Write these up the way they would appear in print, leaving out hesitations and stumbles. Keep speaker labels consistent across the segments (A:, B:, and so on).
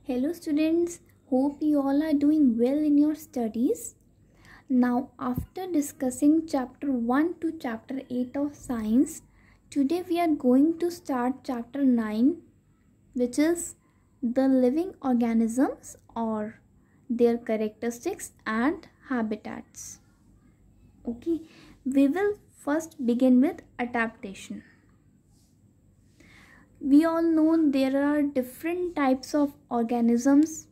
A: Hello students, hope you all are doing well in your studies. Now after discussing chapter 1 to chapter 8 of science, today we are going to start chapter 9, which is the living organisms or their characteristics and habitats. Okay, we will first begin with adaptation. We all know there are different types of organisms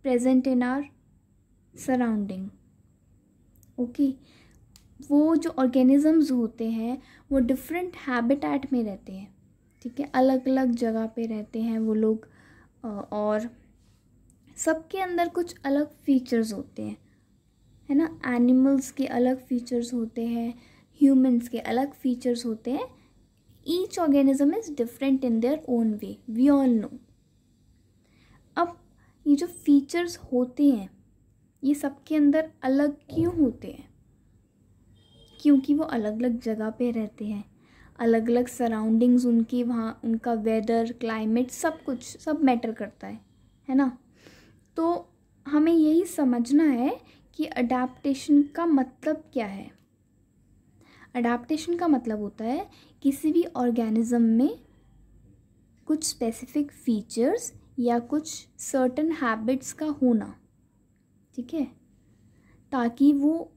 A: present in our surrounding. Okay वो जो organisms होते हैं वो different habitat में रहते हैं. ठीक है, अलग अलग जगह पे रहते हैं वो लोग और सबके अंदर कुछ अलग फीचर्स होते हैं, है ना. एनिमल्स के अलग फीचर्स होते हैं, ह्यूमंस के अलग फीचर्स होते हैं. Each organism is different in their own way, we all know. अब ये जो फीचर्स होते हैं ये सबके अंदर अलग क्यों होते हैं? क्योंकि वो अलग अलग जगह पे रहते हैं, अलग अलग सराउंडिंग्स उनकी, वहाँ उनका वेदर, क्लाइमेट, सब कुछ सब मैटर करता है ना. तो हमें यही समझना है कि अडेप्टेशन का मतलब क्या है. अडेप्टेशन का मतलब होता है किसी भी ऑर्गेनिज्म में कुछ स्पेसिफिक फीचर्स या कुछ सर्टेन हैबिट्स का होना. ठीक है, ताकि वो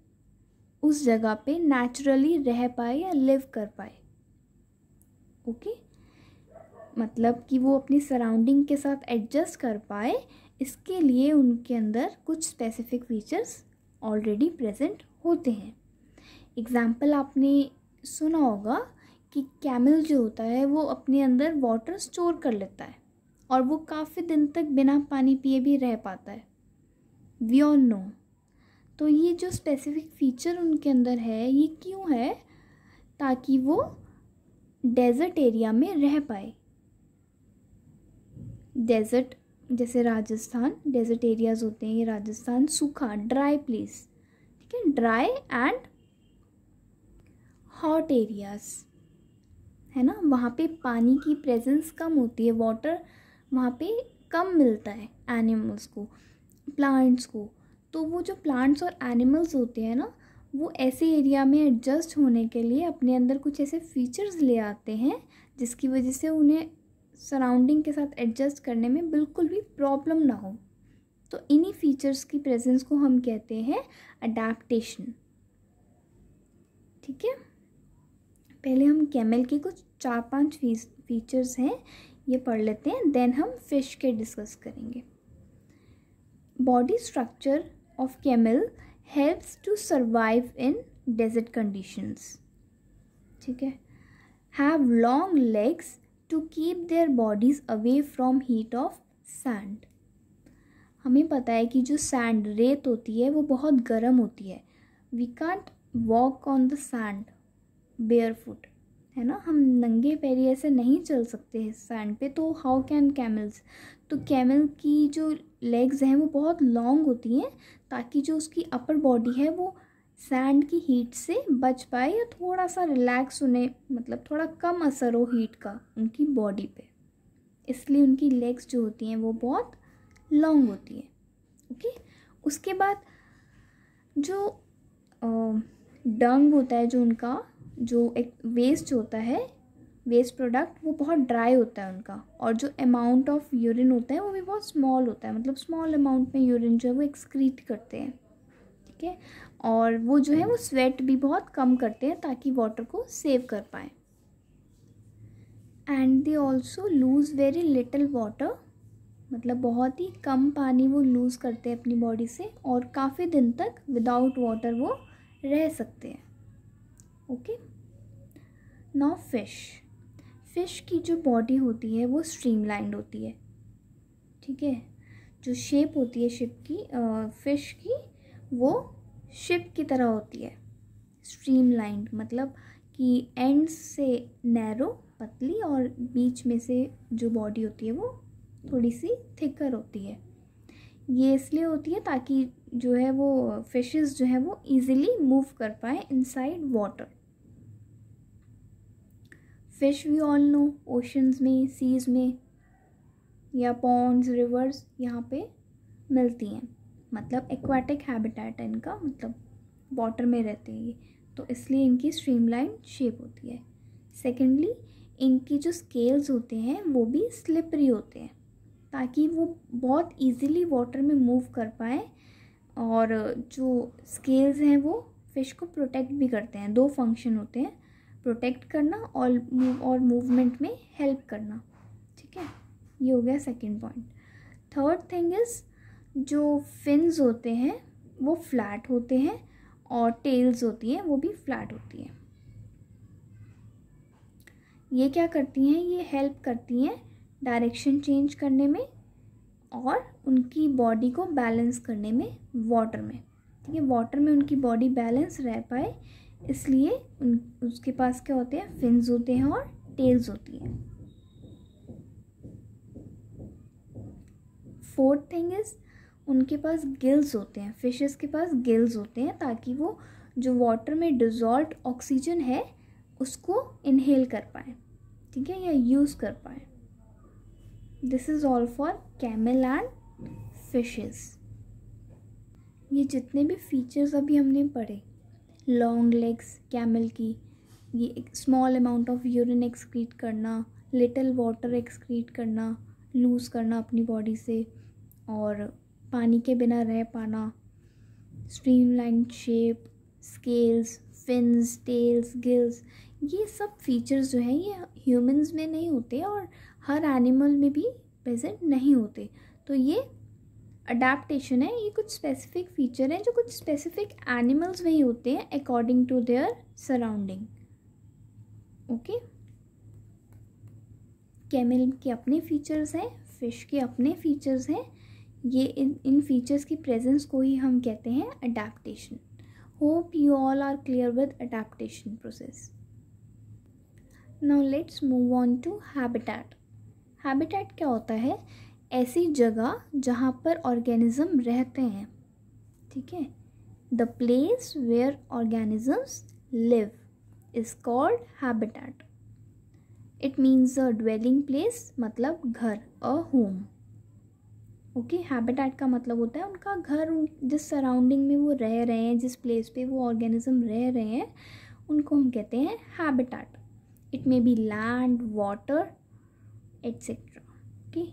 A: उस जगह पे नेचुरली रह पाए या लिव कर पाए. ओके, मतलब कि वो अपनी सराउंडिंग के साथ एडजस्ट कर पाए, इसके लिए उनके अंदर कुछ स्पेसिफिक फीचर्स ऑलरेडी प्रेजेंट होते हैं. एग्जाम्पल आपने सुना होगा कि कैमल जो होता है वो अपने अंदर वाटर स्टोर कर लेता है और वो काफ़ी दिन तक बिना पानी पिए भी रह पाता है. We all know. तो ये जो स्पेसिफिक फीचर उनके अंदर है ये क्यों है? ताकि वो डेजर्ट एरिया में रह पाए. डेजर्ट जैसे राजस्थान, डेजर्ट एरियाज होते हैं ये. राजस्थान सूखा, ड्राई प्लेस. ठीक है, ड्राई एंड हॉट एरियाज है ना. वहाँ पे पानी की प्रेजेंस कम होती है, वाटर वहाँ पे कम मिलता है एनिमल्स को, प्लांट्स को. तो वो जो प्लांट्स और एनिमल्स होते हैं ना, वो ऐसे एरिया में एडजस्ट होने के लिए अपने अंदर कुछ ऐसे फीचर्स ले आते हैं जिसकी वजह से उन्हें सराउंडिंग के साथ एडजस्ट करने में बिल्कुल भी प्रॉब्लम ना हो. तो इन्हीं फीचर्स की प्रेजेंस को हम कहते हैं अडेप्टेशन. ठीक है, पहले हम कैमल के कुछ 4-5 फीचर्स हैं ये पढ़ लेते हैं, देन हम फिश के डिस्कस करेंगे. Body structure of camel helps to survive in desert conditions. ठीक है, have long legs to keep their bodies away from heat of sand. हमें पता है कि जो सैंड, रेत होती है वो बहुत गर्म होती है. We can't walk on the sand barefoot, है ना. हम नंगे पैरी ऐसे नहीं चल सकते हैं सैंड पे. तो हाउ कैन कैमल्स? तो कैमल की जो लेग्स हैं वो बहुत लॉन्ग होती हैं ताकि जो उसकी अपर बॉडी है वो सैंड की हीट से बच पाए या थोड़ा सा रिलैक्स, उन्हें मतलब थोड़ा कम असर हो हीट का उनकी बॉडी पे. इसलिए उनकी लेग्स जो होती हैं वो बहुत लॉन्ग होती हैं. ओके, उसके बाद जो डंग होता है, जो उनका जो एक वेस्ट होता है, वेस्ट प्रोडक्ट, वो बहुत ड्राई होता है उनका. और जो अमाउंट ऑफ यूरिन होता है वो भी बहुत स्मॉल होता है, मतलब स्मॉल अमाउंट में यूरिन जो है वो एक्सक्रीट करते हैं. ठीक है, और वो जो है वो स्वेट भी बहुत कम करते हैं ताकि वाटर को सेव कर पाएँ. And they also lose very little water, मतलब बहुत ही कम पानी वो लूज़ करते हैं अपनी बॉडी से और काफ़ी दिन तक विदाउट वाटर वो रह सकते हैं. ओके, नाउ फिश की जो बॉडी होती है वो स्ट्रीमलाइंड होती है. ठीक है, जो शेप होती है शिप की, फिश की, वो शिप की तरह होती है. स्ट्रीमलाइंड मतलब कि एंड से नैरो, पतली, और बीच में से जो बॉडी होती है वो थोड़ी सी थिकर होती है. ये इसलिए होती है ताकि जो है वो फिशेस जो है वो इजीली मूव कर पाए inside water. Fish we all know, oceans में, सीज में या पॉन्ड्स, रिवर्स यहाँ पे मिलती हैं, मतलब एक्वाटिक हैबिटेट है इनका, मतलब वाटर में रहते हैं ये, तो इसलिए इनकी स्ट्रीमलाइन शेप होती है। सेकेंडली, इनकी जो स्केल्स होते हैं वो भी स्लिपरी होते हैं ताकि वो बहुत इजीली वाटर में मूव कर पाएँ, और जो स्केल्स हैं वो फ़िश को प्रोटेक्ट भी करते हैं। दो फंक्शन होते हैं, प्रोटेक्ट करना और मूवमेंट में हेल्प करना। ठीक है, ये हो गया second point. Third thing is, जो फिन्स होते हैं वो फ्लैट होते हैं और टेल्स होती हैं वो भी फ्लैट होती हैं। ये क्या करती हैं, ये हेल्प करती हैं डायरेक्शन चेंज करने में और उनकी बॉडी को बैलेंस करने में वाटर में। ठीक है, वाटर में उनकी बॉडी बैलेंस रह पाए इसलिए उसके पास क्या होते हैं, फिन्स होते हैं और टेल्स होती हैं। फोर्थ थिंग इज़, उनके पास गिल्स होते हैं, फिशेस के पास गिल्स होते हैं ताकि वो जो वाटर में डिज़ोल्व्ड ऑक्सीजन है उसको इनहेल कर पाए, ठीक है, या यूज़ कर पाए। This is all for camel and fishes. ये जितने भी फीचर्स अभी हमने पढ़े, लॉन्ग लेग्स कैमल की, ये एक small amount of urine excrete करना, लिटिल वाटर एक्सक्रीट करना, लूज़ करना अपनी बॉडी से, और पानी के बिना रह पाना, streamline shape, scales, fins, tails, gills, ये सब फीचर्स जो हैं ये ह्यूमंस में नहीं होते और हर एनिमल में भी प्रेजेंट नहीं होते। तो ये अडेप्टेशन है, ये कुछ स्पेसिफिक फीचर हैं जो कुछ स्पेसिफिक एनिमल्स में ही होते हैं according to their surrounding. Okay, camel के अपने फीचर्स हैं, फिश के अपने फीचर्स हैं, ये इन फीचर्स की प्रेजेंस को ही हम कहते हैं adaptation. Hope you all are clear with adaptation process. Now let's move on to habitat. Habitat क्या होता है, ऐसी जगह जहाँ पर ऑर्गेनिज्म रहते हैं। ठीक है, the place where organisms live is called habitat. It means a dwelling place, मतलब घर, अ होम। ओके, हैबिटेट का मतलब होता है उनका घर, जिस सराउंडिंग में वो रह रहे हैं, जिस प्लेस पे वो ऑर्गेनिज्म रह रहे हैं उनको हम कहते हैं habitat. It may be land, water, etcetera. Okay,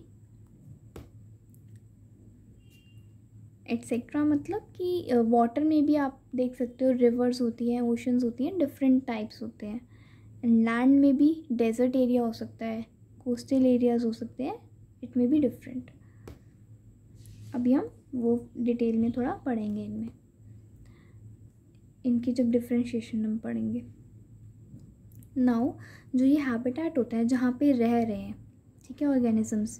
A: etcetera मतलब कि वाटर में भी आप देख सकते हो रिवर्स होती हैं, ओशंस होती हैं, डिफरेंट टाइप्स होते हैं। एंड लैंड में भी डेजर्ट एरिया हो सकता है, कोस्टल एरियाज हो सकते हैं, इट मे बी डिफरेंट। अभी हम वो डिटेल में थोड़ा पढ़ेंगे, इनमें इनकी जब डिफ्रेंशिएशन हम पढ़ेंगे। नाउ जो ये हैबिटेट होता है जहाँ पे रह रहे हैं, ठीक है, ऑर्गेनिजम्स,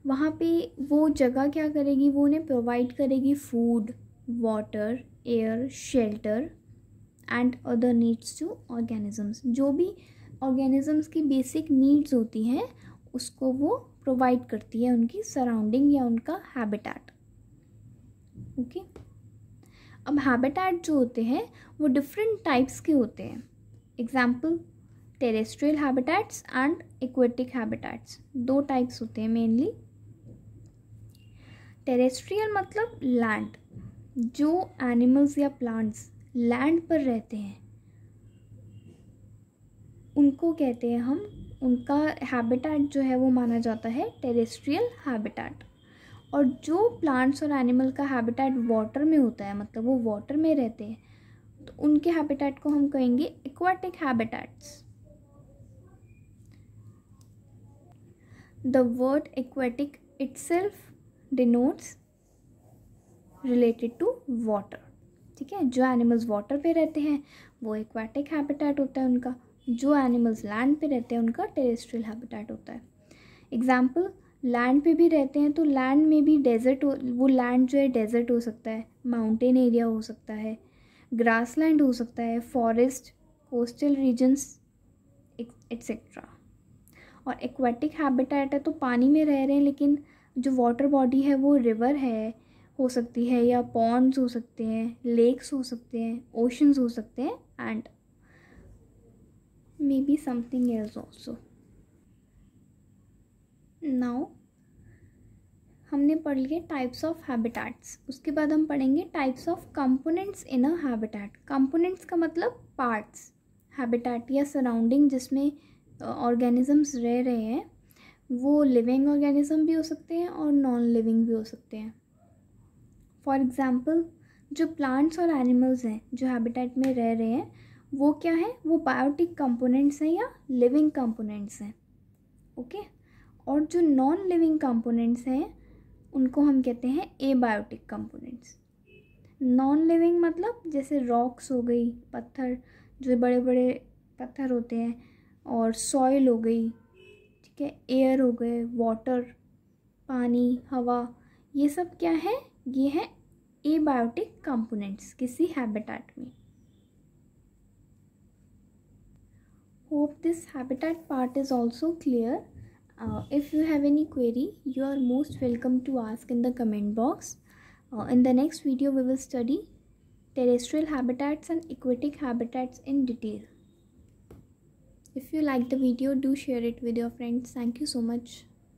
A: वहाँ पे वो जगह क्या करेगी, वो उन्हें प्रोवाइड करेगी food, water, air, shelter and other needs to organisms. जो भी ऑर्गेनिजम्स की बेसिक नीड्स होती हैं उसको वो प्रोवाइड करती है उनकी सराउंडिंग या उनका हैबिटेट। ओके, अब हैबिटेट जो होते हैं वो डिफरेंट टाइप्स के होते हैं। Example, terrestrial habitats and aquatic habitats, दो टाइप्स होते हैं मेनली। टेरेस्ट्रियल मतलब लैंड, जो एनिमल्स या प्लांट्स लैंड पर रहते हैं उनको कहते हैं हम, उनका हैबिटेट जो है वो माना जाता है टेरेस्ट्रियल हैबिटेट। और जो प्लांट्स और एनिमल का हैबिटेट वाटर में होता है, मतलब वो वाटर में रहते हैं, तो उनके हैबिटेट को हम कहेंगे aquatic habitats. The word aquatic itself denotes related to water. ठीक है, जो एनिमल्स वाटर पे रहते हैं वो एक्वाटिक हैबिटेट होता है उनका, जो एनिमल्स लैंड पे रहते हैं उनका टेरेस्ट्रियल हैबिटेट होता है। एग्जाम्पल, लैंड पे भी रहते हैं तो लैंड में भी डेजर्ट वो लैंड जो है डेजर्ट हो सकता है, माउंटेन एरिया हो सकता है, ग्रास लैंड हो सकता है, फॉरेस्ट, कोस्टल रीजन्स एट्सेट्रा। और एक्वाटिक हैबिटेट है तो पानी में रह रहे हैं, लेकिन जो वाटर बॉडी है वो रिवर है हो सकती है, या पॉन्ड्स हो सकते हैं, लेक्स हो सकते हैं, ओशंस हो सकते हैं, and may be something else also. Now हमने पढ़ लिए टाइप्स ऑफ हैबिटेट्स। उसके बाद हम पढ़ेंगे types of components in a habitat. Components का मतलब पार्ट्स। हैबिटेट या सराउंडिंग जिसमें ऑर्गेनिजम्स रह रहे हैं, वो लिविंग ऑर्गेनिज्म भी हो सकते हैं और नॉन लिविंग भी हो सकते हैं। फॉर एग्ज़ाम्पल जो प्लांट्स और एनिमल्स हैं जो हैबिटेट में रह रहे हैं, वो क्या है, वो बायोटिक कंपोनेंट्स हैं या लिविंग कंपोनेंट्स हैं। ओके और जो नॉन लिविंग कंपोनेंट्स हैं उनको हम कहते हैं एबायोटिक कंपोनेंट्स। नॉन लिविंग मतलब जैसे रॉक्स हो गई, पत्थर, जो बड़े बड़े पत्थर होते हैं, और सॉइल हो गई, ठीक है, एयर हो गए, वाटर, पानी, हवा, ये सब क्या है, ये है एबायोटिक कंपोनेंट्स किसी हैबिटेट में। Hope this habitat part is also clear. If you have any query, you are most welcome to ask in the comment box. In the next video, we will study terrestrial habitats and aquatic habitats in detail. If you like the video, do share it with your friends. Thank you so much.